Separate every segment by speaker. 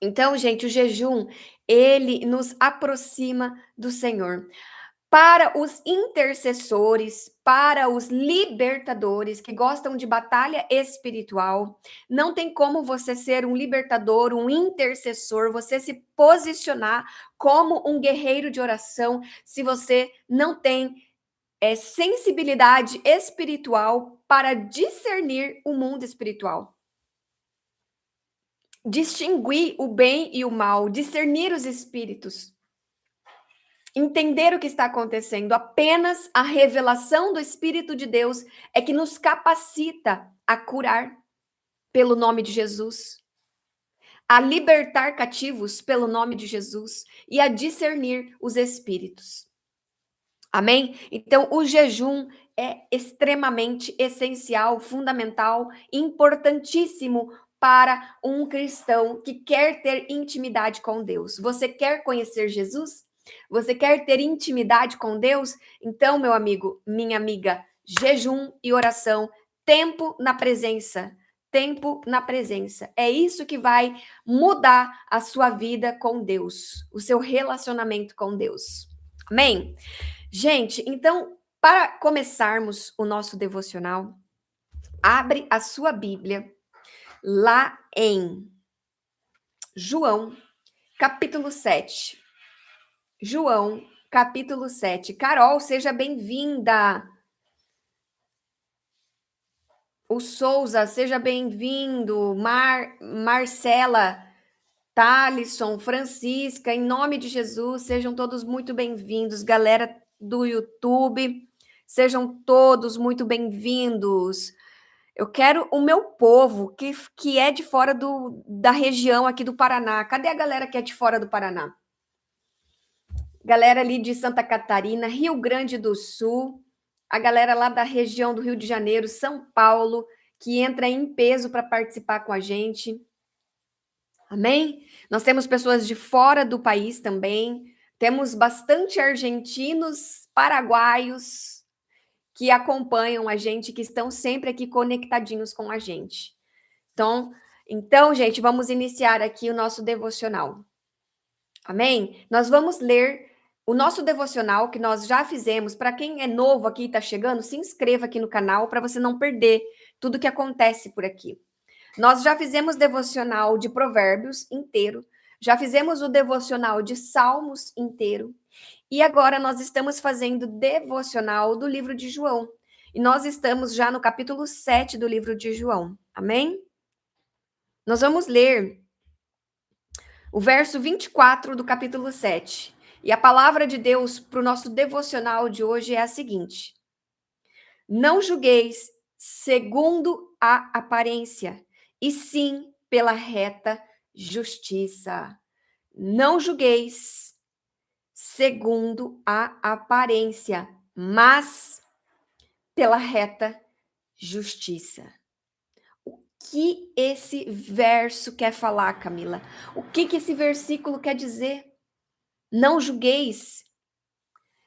Speaker 1: Então, gente, o jejum, ele nos aproxima do Senhor. Para os intercessores, para os libertadores que gostam de batalha espiritual, não tem como você ser um libertador, um intercessor, você se posicionar como um guerreiro de oração, se você não tem sensibilidade espiritual para discernir o mundo espiritual. Distinguir o bem e o mal, discernir os espíritos. Entender o que está acontecendo, apenas a revelação do Espírito de Deus é que nos capacita a curar pelo nome de Jesus, a libertar cativos pelo nome de Jesus e a discernir os espíritos. Amém? Então, o jejum é extremamente essencial, fundamental, importantíssimo para um cristão que quer ter intimidade com Deus. Você quer conhecer Jesus? Você quer ter intimidade com Deus? Então, meu amigo, minha amiga, jejum e oração, tempo na presença. Tempo na presença. É isso que vai mudar a sua vida com Deus, o seu relacionamento com Deus. Amém? Gente, então, para começarmos o nosso devocional, abre a sua Bíblia lá em João, capítulo 7. João, capítulo 7. Carol, seja bem-vinda. O Souza, seja bem-vindo. Marcela, Thalisson, Francisca, em nome de Jesus, sejam todos muito bem-vindos. Galera do YouTube, sejam todos muito bem-vindos. Eu quero o meu povo que é de fora da região aqui do Paraná. Cadê a galera que é de fora do Paraná? Galera ali de Santa Catarina, Rio Grande do Sul, a galera lá da região do Rio de Janeiro, São Paulo, que entra em peso para participar com a gente. Amém? Nós temos pessoas de fora do país também. Temos bastante argentinos, paraguaios que acompanham a gente, que estão sempre aqui conectadinhos com a gente. Então, gente, vamos iniciar aqui o nosso devocional. Amém? Nós vamos ler o nosso devocional que nós já fizemos. Para quem é novo aqui e está chegando, se inscreva aqui no canal para você não perder tudo que acontece por aqui. Nós já fizemos devocional de Provérbios inteiro, já fizemos o devocional de Salmos inteiro, e agora nós estamos fazendo devocional do livro de João. E nós estamos já no capítulo 7 do livro de João. Amém? Nós vamos ler o verso 24 do capítulo 7. E a palavra de Deus para o nosso devocional de hoje é a seguinte: não julgueis segundo a aparência, e sim pela reta justiça. Não julgueis segundo a aparência, mas pela reta justiça. O que esse verso quer falar, Camila? O que esse versículo quer dizer? Não julgueis.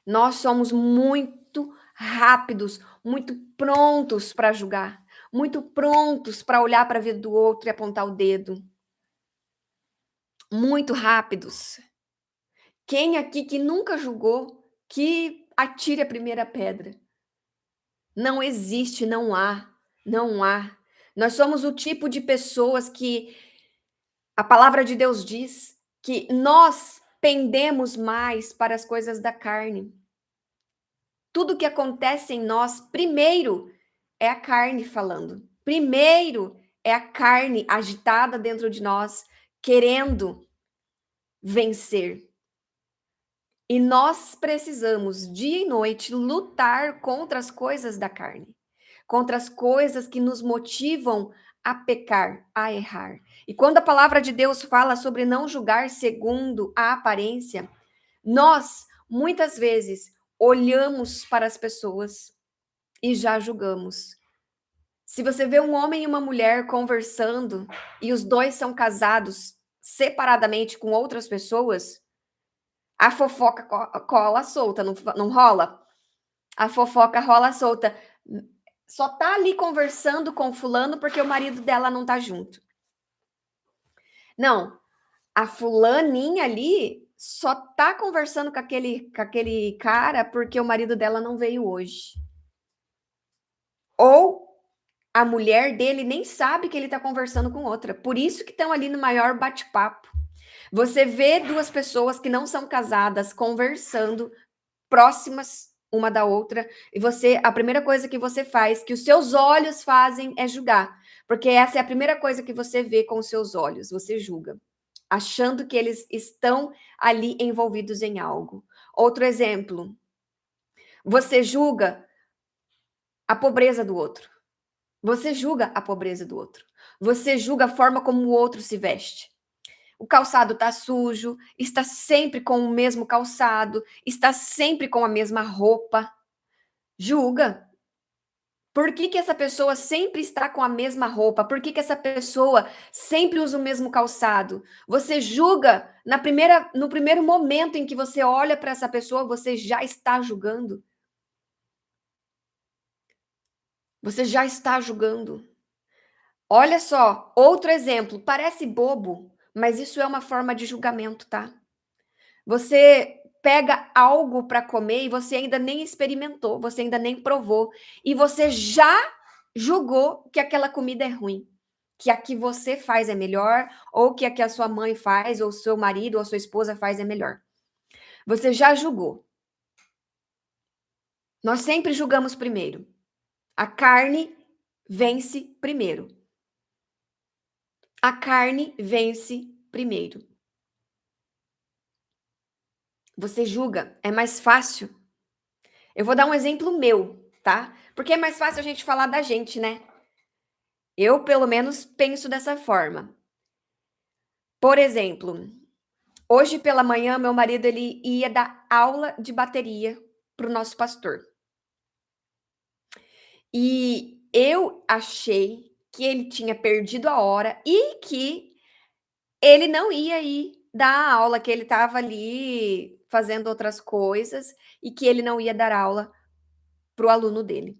Speaker 1: Nós somos muito rápidos, muito prontos para julgar, muito prontos para olhar para a vida do outro e apontar o dedo. Muito rápidos. Quem aqui que nunca julgou, que atire a primeira pedra. Não existe, não há, não há. Nós somos o tipo de pessoas que a palavra de Deus diz que nós pendemos mais para as coisas da carne. Tudo que acontece em nós, primeiro, é a carne falando. Primeiro, é a carne agitada dentro de nós, querendo vencer. E nós precisamos, dia e noite, lutar contra as coisas da carne, contra as coisas que nos motivam a pecar, a errar. E quando a palavra de Deus fala sobre não julgar segundo a aparência, nós, muitas vezes, olhamos para as pessoas e já julgamos. Se você vê um homem e uma mulher conversando e os dois são casados separadamente com outras pessoas, a fofoca cola solta, não rola? A fofoca rola solta. Só tá ali conversando com fulano porque o marido dela não tá junto. Não. a fulaninha ali só tá conversando com aquele cara porque o marido dela não veio hoje. Ou a mulher dele nem sabe que ele tá conversando com outra. Por isso que estão ali no maior bate-papo. Você vê duas pessoas que não são casadas conversando, próximas uma da outra, e a primeira coisa que você faz, que os seus olhos fazem, é julgar. Porque essa é a primeira coisa que você vê com os seus olhos, você julga, achando que eles estão ali envolvidos em algo. Outro exemplo, você julga a pobreza do outro. Você julga a pobreza do outro. Você julga a forma como o outro se veste. O calçado está sujo, está sempre com o mesmo calçado, está sempre com a mesma roupa. Julga. Por que que essa pessoa sempre está com a mesma roupa? Por que que essa pessoa sempre usa o mesmo calçado? Você julga no primeiro momento em que você olha para essa pessoa, você já está julgando. Você já está julgando. Olha só, outro exemplo, parece bobo, mas isso é uma forma de julgamento, tá? Você pega algo para comer e você ainda nem experimentou, você ainda nem provou, e você já julgou que aquela comida é ruim, que a que você faz é melhor, ou que a sua mãe faz, ou seu marido, ou sua esposa faz é melhor. Você já julgou. Nós sempre julgamos primeiro. A carne vence primeiro. A carne vence primeiro. Você julga, é mais fácil. Eu vou dar um exemplo meu, tá? Porque é mais fácil a gente falar da gente, né? Eu, pelo menos, penso dessa forma. Por exemplo, hoje pela manhã, meu marido ele ia dar aula de bateria para o nosso pastor. E eu achei que ele tinha perdido a hora e que ele não ia ir dar a aula, que ele estava ali fazendo outras coisas e que ele não ia dar aula para o aluno dele.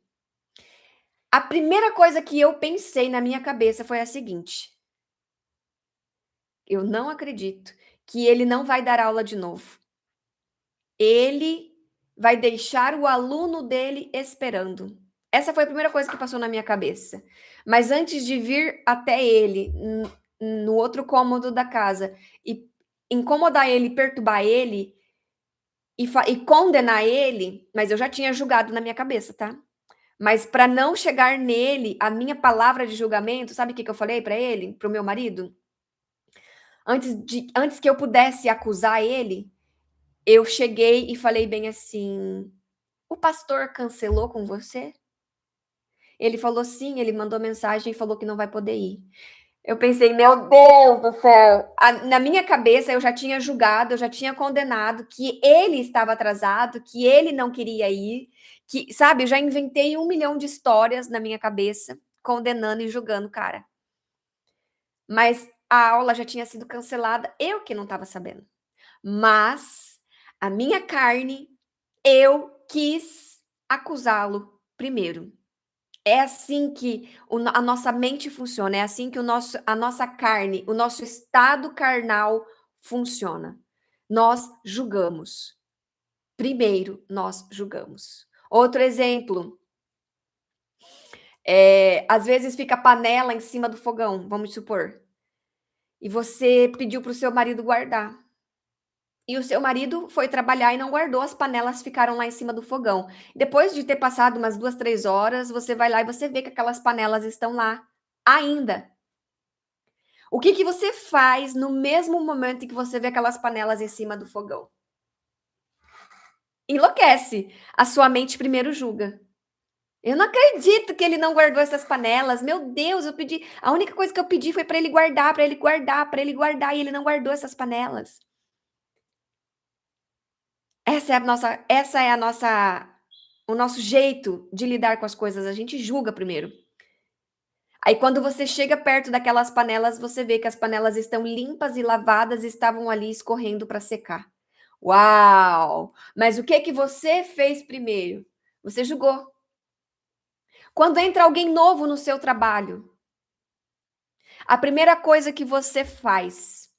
Speaker 1: A primeira coisa que eu pensei na minha cabeça foi a seguinte: eu não acredito que ele não vai dar aula de novo. Ele vai deixar o aluno dele esperando. Essa foi a primeira coisa que passou na minha cabeça. Mas antes de vir até ele, no outro cômodo da casa, e incomodar ele, perturbar ele, e condenar ele, mas eu já tinha julgado na minha cabeça, tá? Mas para não chegar nele, a minha palavra de julgamento, sabe o que eu falei para ele, para o meu marido? Antes que eu pudesse acusar ele, eu cheguei e falei bem assim: o pastor cancelou com você? Ele falou sim, ele mandou mensagem e falou que não vai poder ir. Eu pensei, meu Deus do céu! Na minha cabeça eu já tinha julgado, eu já tinha condenado que ele estava atrasado, que ele não queria ir, que, sabe, eu já inventei 1 milhão de histórias na minha cabeça, condenando e julgando o cara. Mas a aula já tinha sido cancelada, eu que não estava sabendo. Mas a minha carne, eu quis acusá-lo primeiro. É assim que a nossa mente funciona, é assim que a nossa carne, o nosso estado carnal funciona. Nós julgamos. Primeiro, nós julgamos. Outro exemplo, às vezes fica panela em cima do fogão, vamos supor, e você pediu para o seu marido guardar. E o seu marido foi trabalhar e não guardou, as panelas ficaram lá em cima do fogão. Depois de ter passado umas 2, 3 horas, você vai lá e você vê que aquelas panelas estão lá ainda. O que que você faz no mesmo momento em que você vê aquelas panelas em cima do fogão? Enlouquece. A sua mente primeiro julga. Eu não acredito que ele não guardou essas panelas. Meu Deus, eu pedi. A única coisa que eu pedi foi para ele guardar, para ele guardar, para ele guardar, e ele não guardou essas panelas. Essa é a nossa o nosso jeito de lidar com as coisas, a gente julga primeiro. Aí quando você chega perto daquelas panelas, você vê que as panelas estão limpas e lavadas e estavam ali escorrendo para secar. Uau! Mas o que que você fez primeiro? Você julgou. Quando entra alguém novo no seu trabalho, a primeira coisa que você faz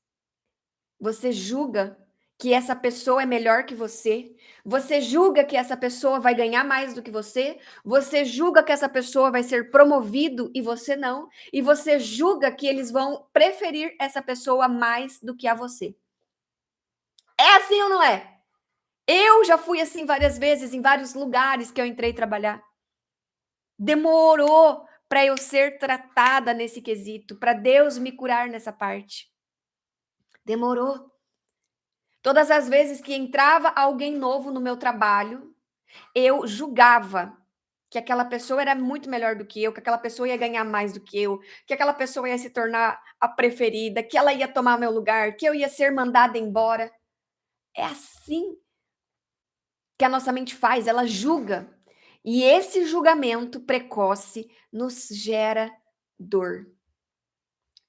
Speaker 1: Você julga que essa pessoa é melhor que você, você julga que essa pessoa vai ganhar mais do que você julga que essa pessoa vai ser promovido e você não, e você julga que eles vão preferir essa pessoa mais do que a você. É assim ou não é? Eu já fui assim várias vezes em vários lugares que eu entrei trabalhar. Demorou para eu ser tratada nesse quesito, para Deus me curar nessa parte. Demorou. Todas as vezes que entrava alguém novo no meu trabalho, eu julgava que aquela pessoa era muito melhor do que eu, que aquela pessoa ia ganhar mais do que eu, que aquela pessoa ia se tornar a preferida, que ela ia tomar meu lugar, que eu ia ser mandada embora. É assim que a nossa mente faz, ela julga. E esse julgamento precoce nos gera dor.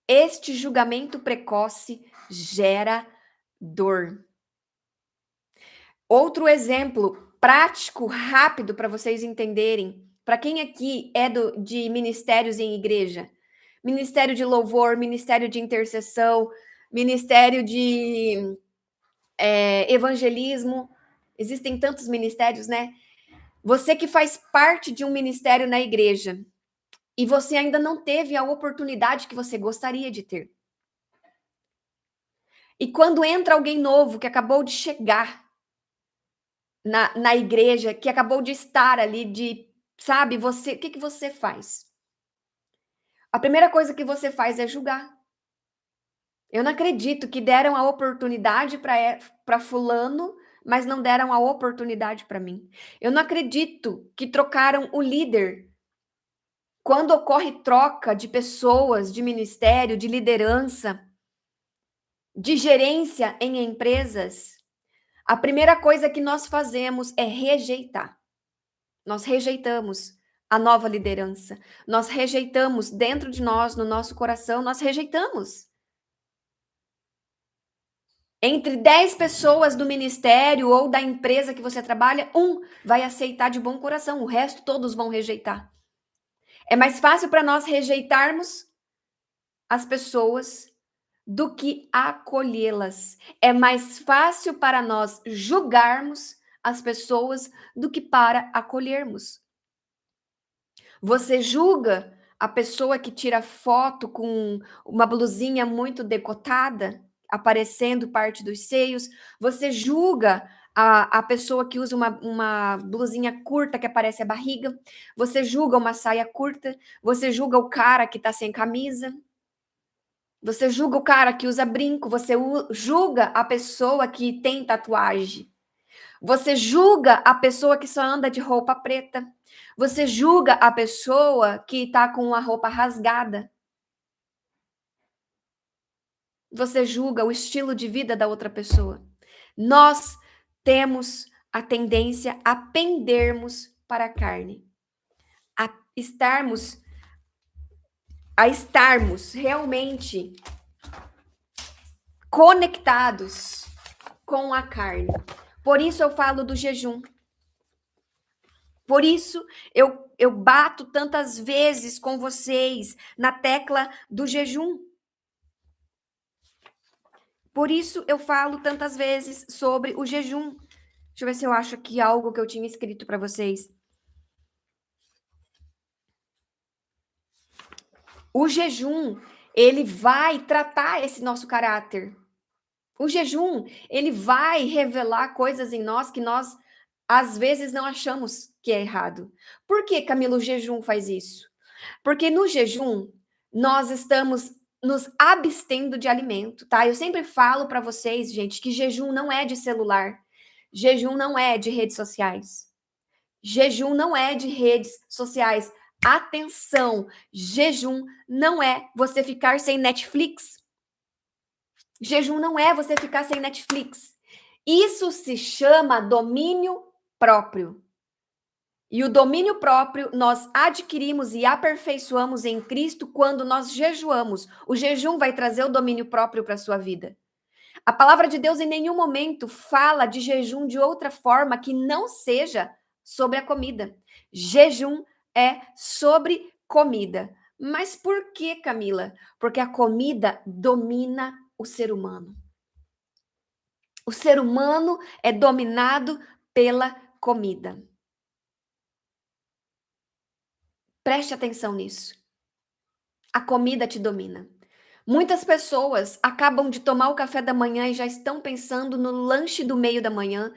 Speaker 1: Este julgamento precoce gera dor. Outro exemplo prático, rápido, para vocês entenderem. Para quem aqui é de ministérios em igreja, ministério de louvor, ministério de intercessão, ministério de evangelismo, existem tantos ministérios, né? Você que faz parte de um ministério na igreja e você ainda não teve a oportunidade que você gostaria de ter. E quando entra alguém novo que acabou de chegar na igreja, que acabou de estar ali, sabe, você, o que que você faz? A primeira coisa que você faz é julgar. Eu não acredito que deram a oportunidade para fulano, mas não deram a oportunidade para mim. Eu não acredito que trocaram o líder. Quando ocorre troca de pessoas, de ministério, de liderança, de gerência em empresas, a primeira coisa que nós fazemos é rejeitar. Nós rejeitamos a nova liderança. Nós rejeitamos dentro de nós, no nosso coração, nós rejeitamos. Entre 10 pessoas do ministério ou da empresa que você trabalha, um vai aceitar de bom coração, o resto todos vão rejeitar. É mais fácil para nós rejeitarmos as pessoas do que acolhê-las. É mais fácil para nós julgarmos as pessoas do que para acolhermos. Você julga a pessoa que tira foto com uma blusinha muito decotada, aparecendo parte dos seios. Você julga a pessoa que usa uma blusinha curta que aparece a barriga. Você julga uma saia curta. Você julga o cara que está sem camisa. Você julga o cara que usa brinco. Você julga a pessoa que tem tatuagem. Você julga a pessoa que só anda de roupa preta. Você julga a pessoa que está com a roupa rasgada. Você julga o estilo de vida da outra pessoa. Nós temos a tendência a pendermos para a carne, a estarmos realmente conectados com a carne. Por isso eu falo do jejum. Por isso eu bato tantas vezes com vocês na tecla do jejum. Por isso eu falo tantas vezes sobre o jejum. Deixa eu ver se eu acho aqui algo que eu tinha escrito para vocês. O jejum, ele vai tratar esse nosso caráter. O jejum, ele vai revelar coisas em nós que nós às vezes não achamos que é errado. Por que, Camila, o jejum faz isso? Porque no jejum, nós estamos nos abstendo de alimento, tá? Eu sempre falo para vocês, gente, que jejum não é de celular. Jejum não é de redes sociais. Jejum não é de redes sociais. Atenção, jejum não é você ficar sem Netflix. Jejum não é você ficar sem Netflix. Isso se chama domínio próprio. E o domínio próprio nós adquirimos e aperfeiçoamos em Cristo quando nós jejuamos. O jejum vai trazer o domínio próprio para a sua vida. A palavra de Deus em nenhum momento fala de jejum de outra forma que não seja sobre a comida. Jejum é sobre comida. Mas por que, Camila? Porque a comida domina o ser humano. O ser humano é dominado pela comida. Preste atenção nisso. A comida te domina. Muitas pessoas acabam de tomar o café da manhã e já estão pensando no lanche do meio da manhã.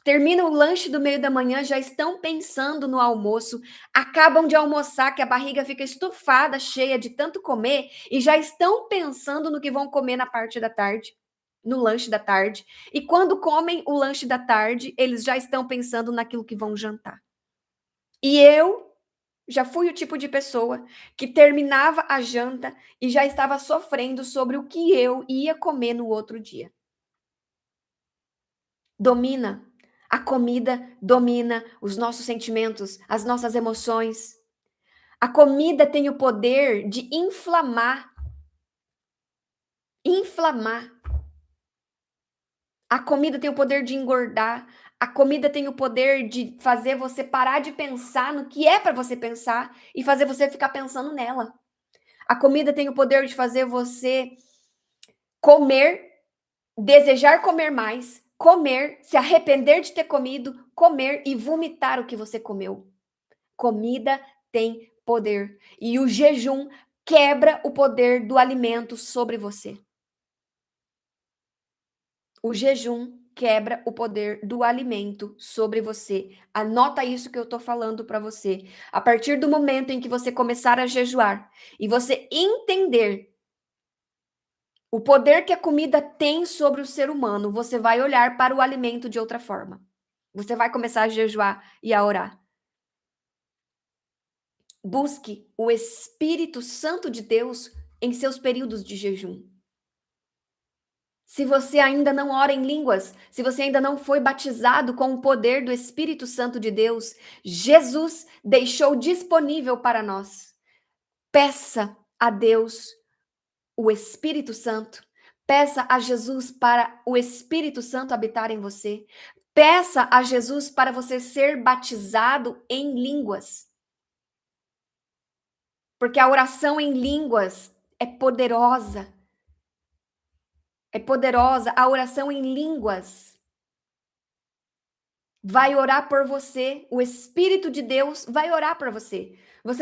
Speaker 1: Terminam o lanche do meio da manhã, já estão pensando no almoço. Acabam de almoçar, que a barriga fica estufada, cheia de tanto comer, e já estão pensando no que vão comer na parte da tarde, no lanche da tarde. E quando comem o lanche da tarde, eles já estão pensando naquilo que vão jantar. E eu já fui o tipo de pessoa que terminava a janta e já estava sofrendo sobre o que eu ia comer no outro dia. Domina. A comida domina os nossos sentimentos, as nossas emoções. A comida tem o poder de inflamar. Inflamar. A comida tem o poder de engordar. A comida tem o poder de fazer você parar de pensar no que é para você pensar e fazer você ficar pensando nela. A comida tem o poder de fazer você comer, desejar comer mais, comer, se arrepender de ter comido, comer e vomitar o que você comeu. Comida tem poder. E o jejum quebra o poder do alimento sobre você. O jejum quebra o poder do alimento sobre você. Anota isso que eu tô falando para você. A partir do momento em que você começar a jejuar e você entender o poder que a comida tem sobre o ser humano, você vai olhar para o alimento de outra forma. Você vai começar a jejuar e a orar. Busque o Espírito Santo de Deus em seus períodos de jejum. Se você ainda não ora em línguas, se você ainda não foi batizado com o poder do Espírito Santo de Deus, Jesus deixou disponível para nós. Peça a Deus o Espírito Santo. Peça a Jesus para o Espírito Santo habitar em você. Peça a Jesus para você ser batizado em línguas. Porque a oração em línguas é poderosa. É poderosa. A oração em línguas vai orar por você. O Espírito de Deus vai orar por você. Você